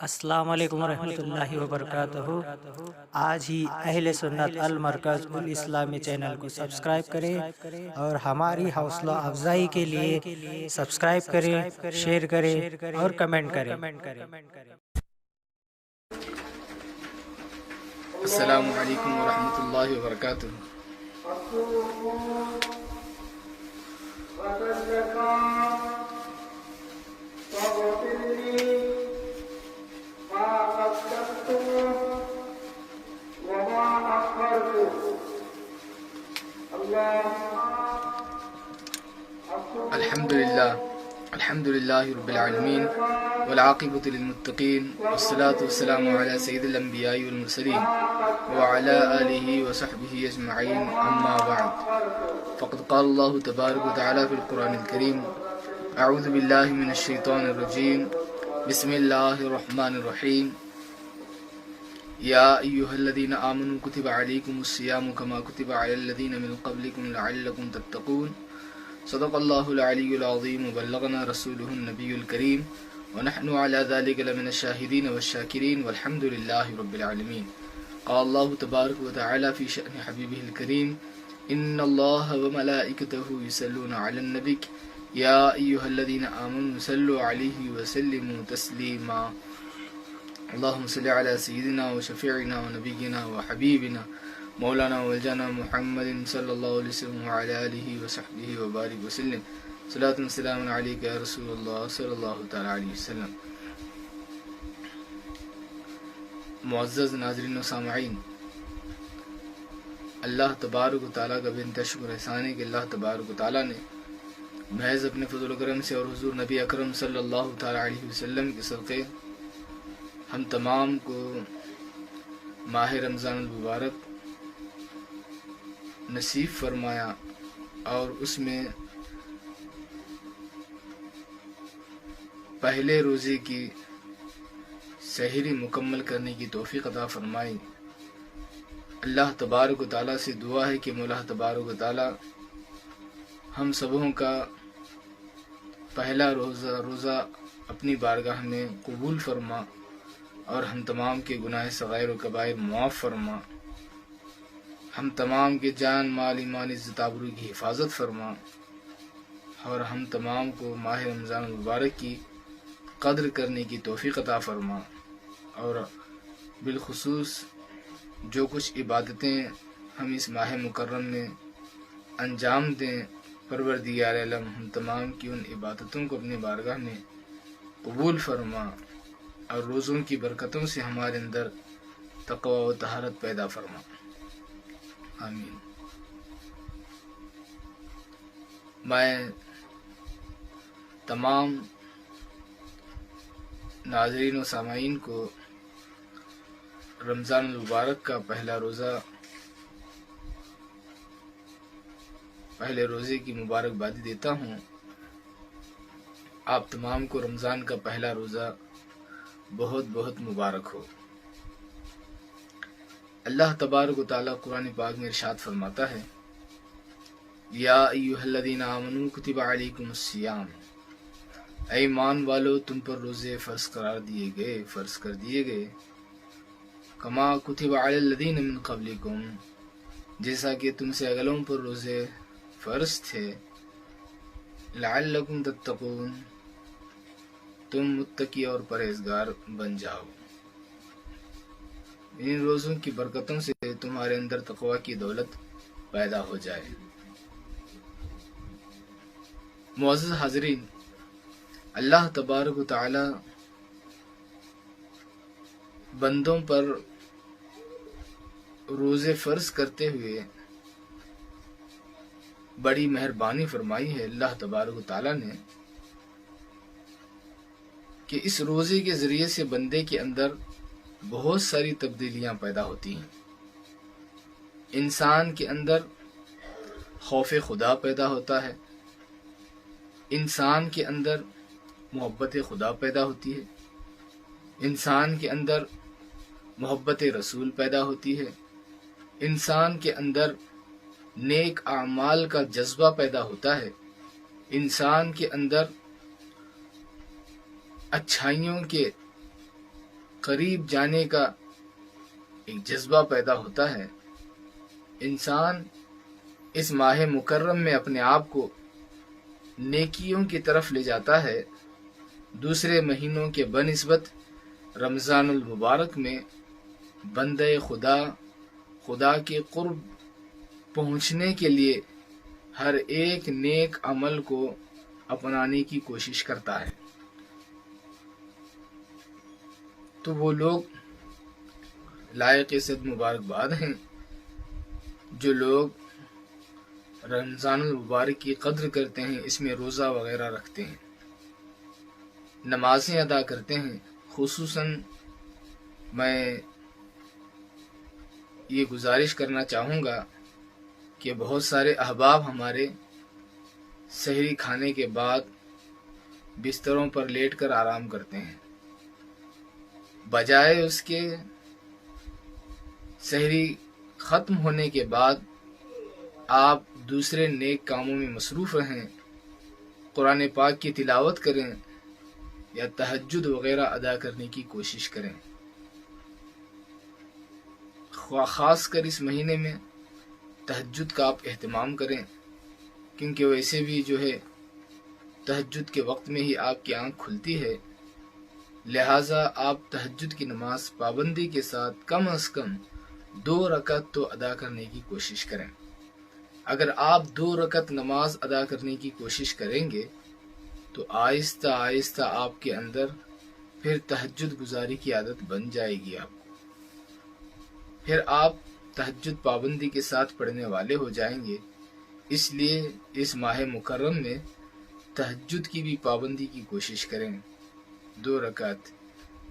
السلام علیکم ورحمۃ اللہ وبرکاتہ۔ آج ہی اہل سنت المرکز الاسلامی چینل کو سبسکرائب کریں اور ہماری حوصلہ افزائی کے لیے سبسکرائب کریں، شیئر کریں اور کمنٹ کریں۔ السلام علیکم ورحمۃ اللہ وبرکاتہ۔ الحمد للہ رب العالمین والعاقبۃ للمتقین والصلاة والسلام علی سید الانبیاء والمرسلین وعلی آلہ وصحبہ اجمعین، اما بعد فقد قال اللہ تبارک وتعالی فی القرآن الکریم: اعوذ باللہ من الشیطان الرجیم، بسم اللہ الرحمن الرحیم۔ یا ایہا الذین آمنوا کتب علیکم الصیام کما کتب علی الذین من قبلکم لعلکم تتقون۔ صدق اللہ العلی العظیم وبلغنا رسولہ النبی الکریم ونحن علی ذلک لمن الشاہدین والشاکرین والحمد للہ رب العالمین۔ قال اللہ تبارک وتعالی فی شأن حبیبہ الکریم: ان اللہ وملائکتہ یصلون علی النبی یا ایہا الذین آمنوا صلوا علیہ وسلموا تسلیما۔ اللہم صل علی سیدنا وشفیعنا ونبینا وحبیبنا مولانا وجانا محمد صلی اللہ علیہ وسلم وعلی آلہ وصحبہ وبارک وسلم۔ صلاۃ و سلام علیک یا رسول اللہ صلی اللہ تعالی علیہ وسلم۔ معزز ناظرین و سامعین، اللہ تبارک و تعالیٰ کا بے انتہا شکر احسان ہے کہ اللہ تبارک و تعالیٰ نے محض اپنے فضل و کرم سے اور حضور نبی اکرم صلی اللہ تعالی علیہ وسلم کے صدقے ہم تمام کو ماہ رمضان المبارک نصیب فرمایا اور اس میں پہلے روزے کی سحری مکمل کرنے کی توفیق عطا فرمائی۔ اللہ تبارک و تعالیٰ سے دعا ہے کہ مولا تبارک و تعالیٰ ہم سبوں کا پہلا روزہ اپنی بارگاہ میں قبول فرما اور ہم تمام کے گناہ صغائر و کبائر معاف فرما، ہم تمام کے جان مال ایمان عزت آبرو کی حفاظت فرما اور ہم تمام کو ماہ رمضان المبارک کی قدر کرنے کی توفیق عطا فرما، اور بالخصوص جو کچھ عبادتیں ہم اس ماہ مکرم میں انجام دیں، پروردگار عالم ہم تمام کی ان عبادتوں کو اپنی بارگاہ میں قبول فرما اور روزوں کی برکتوں سے ہمارے اندر تقوی و طہارت پیدا فرما، آمین۔ میں تمام ناظرین و سامعین کو رمضان المبارک کا پہلے روزے کی مبارکبادی دیتا ہوں۔ آپ تمام کو رمضان کا پہلا روزہ بہت بہت مبارک ہو۔ اللہ تبارک و تعالیٰ قرآن پاک میں ارشاد فرماتا ہے: یا ایھا الذین آمنوا کتب علیکم الصیام، اے ایمان والو تم پر روزے فرض کر دیے گئے، کما کتب علی الذین من قبلکم، جیسا کہ تم سے اگلوں پر روزے فرض تھے، لعلکم تتقون، تم متقی اور پرہیزگار بن جاؤ۔ ان روزوں کی برکتوں سے تمہارے اندر تقوی کی دولت پیدا ہو جائے۔ معزز حاضرین، اللہ تبارک و تعالی بندوں پر روزے فرض کرتے ہوئے بڑی مہربانی فرمائی ہے اللہ تبارک و تعالی نے کہ اس روزے کے ذریعے سے بندے کے اندر بہت ساری تبدیلیاں پیدا ہوتی ہیں۔ انسان کے اندر خوف خدا پیدا ہوتا ہے، انسان کے اندر محبت خدا پیدا ہوتی ہے، انسان کے اندر محبت رسول پیدا ہوتی ہے، انسان کے اندر نیک اعمال کا جذبہ پیدا ہوتا ہے، انسان کے اندر اچھائیوں کے قریب جانے کا ایک جذبہ پیدا ہوتا ہے، انسان اس ماہ مکرم میں اپنے آپ کو نیکیوں کی طرف لے جاتا ہے، دوسرے مہینوں کے بنسبت رمضان المبارک میں بندے خدا کے قرب پہنچنے کے لیے ہر ایک نیک عمل کو اپنانے کی کوشش کرتا ہے۔ تو وہ لوگ لائق صد مبارکباد ہیں جو لوگ رمضان المبارک کی قدر کرتے ہیں، اس میں روزہ وغیرہ رکھتے ہیں، نمازیں ادا کرتے ہیں۔ خصوصاً میں یہ گزارش کرنا چاہوں گا کہ بہت سارے احباب ہمارے سحری کھانے کے بعد بستروں پر لیٹ کر آرام کرتے ہیں، بجائے اس کے سحری ختم ہونے کے بعد آپ دوسرے نیک کاموں میں مصروف رہیں، قرآن پاک کی تلاوت کریں یا تہجد وغیرہ ادا کرنے کی کوشش کریں۔ خاص کر اس مہینے میں تہجد کا آپ اہتمام کریں، کیونکہ ویسے بھی جو ہے تہجد کے وقت میں ہی آپ کی آنکھ کھلتی ہے، لہٰذا آپ تہجد کی نماز پابندی کے ساتھ کم از کم 2 رکعت تو ادا کرنے کی کوشش کریں۔ اگر آپ 2 رکعت نماز ادا کرنے کی کوشش کریں گے تو آہستہ آہستہ آپ کے اندر پھر تہجد گزاری کی عادت بن جائے گی، آپ کو پھر آپ تہجد پابندی کے ساتھ پڑھنے والے ہو جائیں گے۔ اس لیے اس ماہ مکرم میں تہجد کی بھی پابندی کی کوشش کریں، 2 رکعت،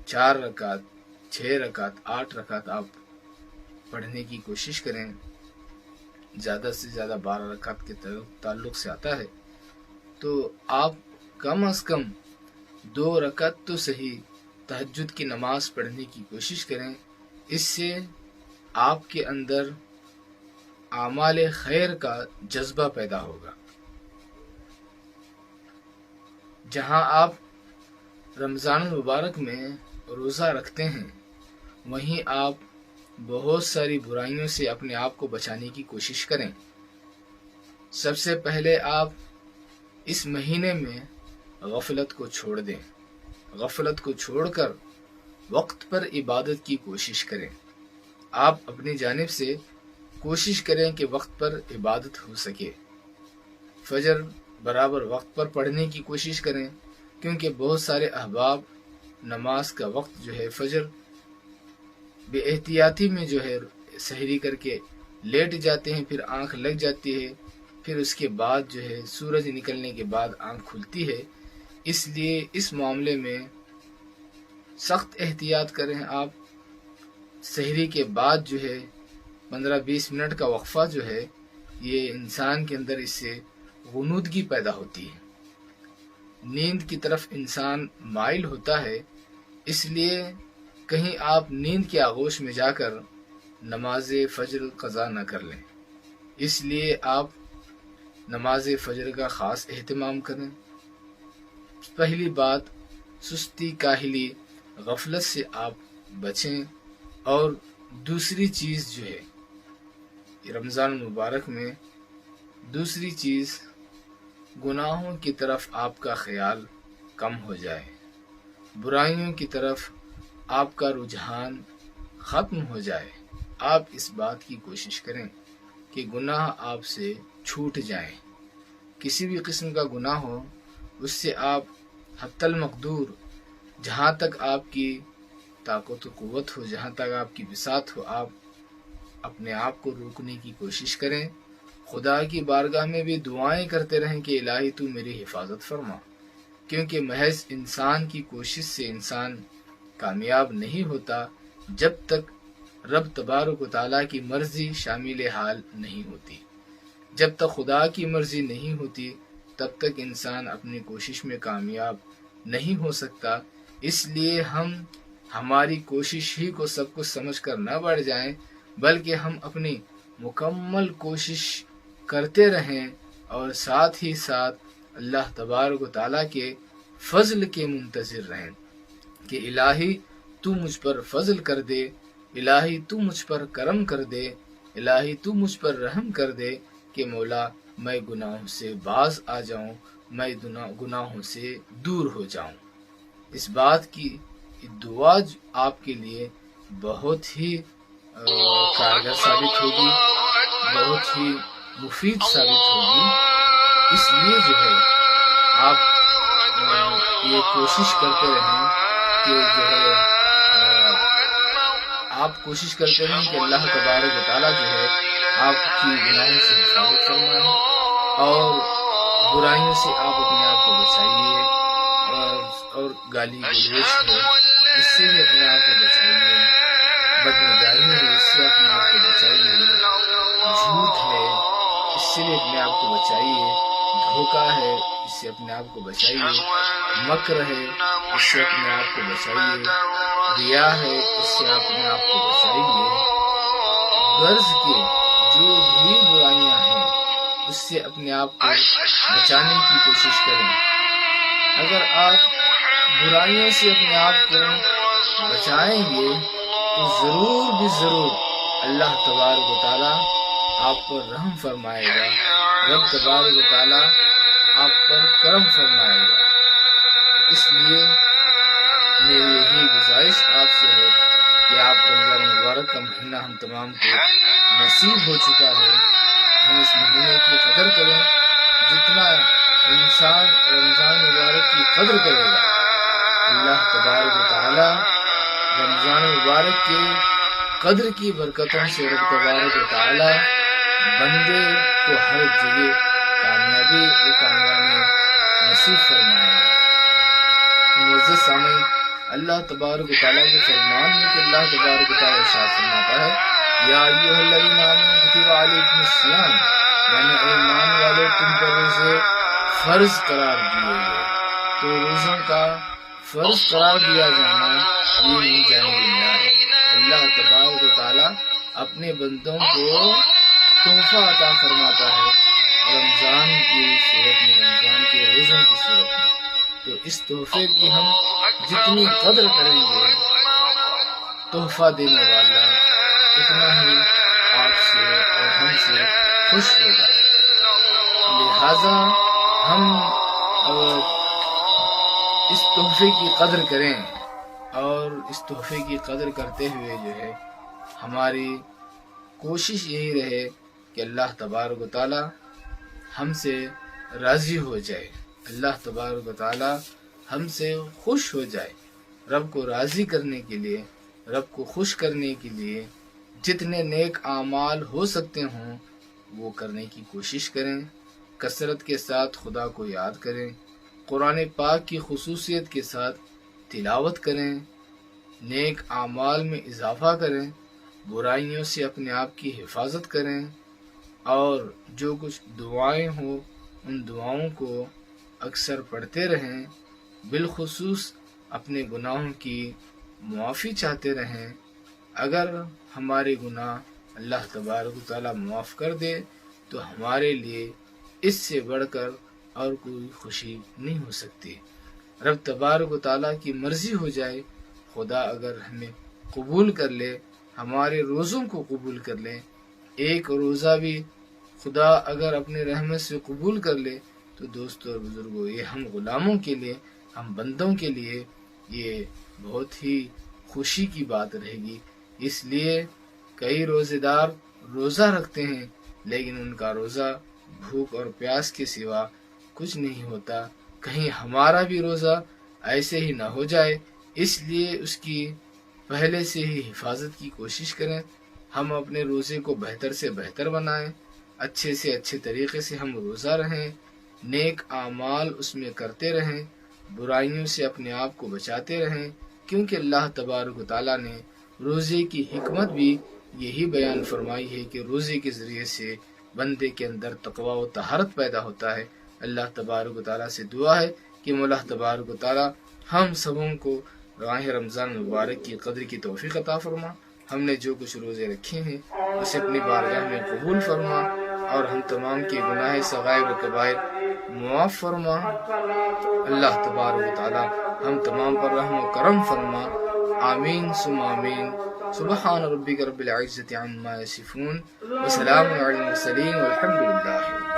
4 رکعت، 6 رکعت، 8 رکعت آپ پڑھنے کی کوشش کریں۔ زیادہ سے زیادہ 12 رکعت کے تعلق سے آتا ہے، تو آپ کم از کم 2 رکعت تو صحیح تہجد کی نماز پڑھنے کی کوشش کریں۔ اس سے آپ کے اندر اعمال خیر کا جذبہ پیدا ہوگا۔ جہاں آپ رمضان المبارک میں روزہ رکھتے ہیں، وہیں آپ بہت ساری برائیوں سے اپنے آپ کو بچانے کی کوشش کریں۔ سب سے پہلے آپ اس مہینے میں غفلت کو چھوڑ دیں، غفلت کو چھوڑ کر وقت پر عبادت کی کوشش کریں۔ آپ اپنی جانب سے کوشش کریں کہ وقت پر عبادت ہو سکے، فجر برابر وقت پر پڑھنے کی کوشش کریں، کیونکہ بہت سارے احباب نماز کا وقت جو ہے فجر بے احتیاطی میں جو ہے سحری کر کے لیٹ جاتے ہیں، پھر آنکھ لگ جاتی ہے، پھر اس کے بعد جو ہے سورج نکلنے کے بعد آنکھ کھلتی ہے۔ اس لیے اس معاملے میں سخت احتیاط کریں۔ آپ سحری کے بعد جو ہے 15-20 منٹ کا وقفہ جو ہے، یہ انسان کے اندر اس سے غنودگی پیدا ہوتی ہے، نیند کی طرف انسان مائل ہوتا ہے۔ اس لیے کہیں آپ نیند کے آغوش میں جا کر نماز فجر قضا نہ کر لیں۔ اس لیے آپ نماز فجر کا خاص اہتمام کریں۔ پہلی بات، سستی، کاہلی، غفلت سے آپ بچیں، اور دوسری چیز جو ہے رمضان المبارک میں دوسری چیز، گناہوں کی طرف آپ کا خیال کم ہو جائے، برائیوں کی طرف آپ کا رجحان ختم ہو جائے۔ آپ اس بات کی کوشش کریں کہ گناہ آپ سے چھوٹ جائیں، کسی بھی قسم کا گناہ ہو اس سے آپ حتی المقدور، جہاں تک آپ کی طاقت و قوت ہو، جہاں تک آپ کی بساط ہو، آپ اپنے آپ کو روکنے کی کوشش کریں۔ خدا کی بارگاہ میں بھی دعائیں کرتے رہیں کہ الہی تو میری حفاظت فرما، کیونکہ محض انسان کی کوشش سے انسان کامیاب نہیں ہوتا جب تک رب تبارک و تعالیٰ کی مرضی شامل حال نہیں ہوتی۔ جب تک خدا کی مرضی نہیں ہوتی تب تک انسان اپنی کوشش میں کامیاب نہیں ہو سکتا۔ اس لیے ہم ہماری کوشش ہی کو سب کچھ سمجھ کر نہ بڑھ جائیں، بلکہ ہم اپنی مکمل کوشش کرتے رہیں اور ساتھ ہی ساتھ اللہ تبارک و تعالیٰ کے فضل کے منتظر رہیں کہ الہی تو مجھ پر فضل کر دے، الہی تو مجھ پر کرم کر دے، الہی تو مجھ پر رحم کر دے کہ مولا میں گناہوں سے باز آ جاؤں، میں گناہوں سے دور ہو جاؤں۔ اس بات کی دعا آپ کے لیے بہت ہی کارگر ثابت ہوگی، بہت ہی مفید ثابت ہوگی۔ اس لیے جو ہے آپ یہ کوشش کرتے رہیں کہ جو ہے آپ کوشش کرتے رہیں کہ اللہ تبارک و تعالیٰ جو ہے آپ کی گناہوں سے حفاظت فرمائے اور برائیوں سے آپ اپنے آپ کو بچائیے، اور گالی گلوچ ہے اس سے بھی اپنے آپ کو بچائیے، بدنگاہی ہے اس سے اپنے آپ کو بچائیے، جھوٹ ہے اس سے بھی اپنے آپ کو بچائیے، دھوکہ ہے اس سے اپنے آپ کو بچائیے، مکر ہے اس سے اپنے آپ کو بچائیے، ریا ہے اس سے اپنے آپ کو بچائیے۔ غرض کے جو بھی برائیاں ہیں اس سے اپنے آپ کو بچانے کی کوشش کریں۔ اگر آپ برائیوں سے اپنے آپ کو بچائیں گے تو ضرور بھی ضرور اللہ تبارک و تعالیٰ آپ پر رحم فرمائے گا، رب تبارک و تعالیٰ آپ پر کرم فرمائے گا۔ اس لیے میری یہی گزارش آپ سے ہے کہ آپ رمضان مبارک کا مہینہ ہم تمام کو نصیب ہو چکا ہے، ہم اس مہینے کی قدر کریں۔ جتنا انسان رمضان مبارک کی قدر کرے گا اللہ تبارک و تعالی رمضان مبارک کے قدر کی برکتوں سے رب تبارک و تعالی بندے کو ہر جگہ کامیابی و کامیابی نصیب فرمائے گا۔ معزز سامعین، اللہ تبارک و تعالیٰ کے فرمان میں کہ اللہ تبارک و تعالیٰ ارشاد فرماتا ہے یا ایھا الذین آمنوا کتب علیکم الصیام، یعنی ایمان والے تم پر روزے فرض قرار دیے گئے۔ تو روزوں کا فرض قرار دیا جانا یہ من جانب اللہ ہے۔ اللہ تبارک و تعالیٰ اپنے بندوں کو تحفہ عطا فرماتا ہے رمضان کی صورت میں، رمضان کے روزوں کی صورت میں۔ تو اس تحفے کی ہم جتنی قدر کریں گے تحفہ دینے والا اتنا ہی آپ سے اور ہم سے خوش ہوگا۔ لہذا ہم اس تحفے کی قدر کریں، اور اس تحفے کی قدر کرتے ہوئے جو ہے ہماری کوشش یہی رہے کہ اللہ تبارک و تعالی ہم سے راضی ہو جائے، اللہ تبارک و تعالی ہم سے خوش ہو جائے۔ رب کو راضی کرنے کے لیے، رب کو خوش کرنے کے لیے جتنے نیک اعمال ہو سکتے ہوں وہ کرنے کی کوشش کریں، کثرت کے ساتھ خدا کو یاد کریں، قرآن پاک کی خصوصیت کے ساتھ تلاوت کریں، نیک اعمال میں اضافہ کریں، برائیوں سے اپنے آپ کی حفاظت کریں، اور جو کچھ دعائیں ہوں ان دعاؤں کو اکثر پڑھتے رہیں، بالخصوص اپنے گناہوں کی معافی چاہتے رہیں۔ اگر ہمارے گناہ اللہ تبارک و تعالیٰ معاف کر دے تو ہمارے لیے اس سے بڑھ کر اور کوئی خوشی نہیں ہو سکتی۔ رب تبارک و تعالیٰ کی مرضی ہو جائے، خدا اگر ہمیں قبول کر لے، ہمارے روزوں کو قبول کر لے، ایک روزہ بھی خدا اگر اپنے رحمت سے قبول کر لے تو دوستو اور بزرگوں یہ ہم غلاموں کے لیے، ہم بندوں کے لیے یہ بہت ہی خوشی کی بات رہے گی۔ اس لیے کئی روزے دار روزہ رکھتے ہیں لیکن ان کا روزہ بھوک اور پیاس کے سوا کچھ نہیں ہوتا۔ کہیں ہمارا بھی روزہ ایسے ہی نہ ہو جائے، اس لیے اس کی پہلے سے ہی حفاظت کی کوشش کریں۔ ہم اپنے روزے کو بہتر سے بہتر بنائیں، اچھے سے اچھے طریقے سے ہم روزہ رہیں، نیک اعمال اس میں کرتے رہیں، برائیوں سے اپنے آپ کو بچاتے رہیں، کیونکہ اللہ تبارک و تعالیٰ نے روزے کی حکمت بھی یہی بیان فرمائی ہے کہ روزے کے ذریعے سے بندے کے اندر تقوی و طہارت پیدا ہوتا ہے۔ اللہ تبارک و تعالیٰ سے دعا ہے کہ مولا تبارک و تعالیٰ ہم سبوں کو ماہ رمضان مبارک کی قدر کی توفیق عطا فرما، ہم نے جو کچھ روزے رکھے ہیں اسے اپنی بارگاہ میں قبول فرما، اور ہم تمام کے گناہ صغائر و کبائر معاف فرما۔ اللہ تبارک و تعالیٰ ہم تمام پر رحم و کرم فرما، آمین ثم آمین. سبحان ربک رب العزة عما یصفون وسلام علی المرسلین والحمد للہ.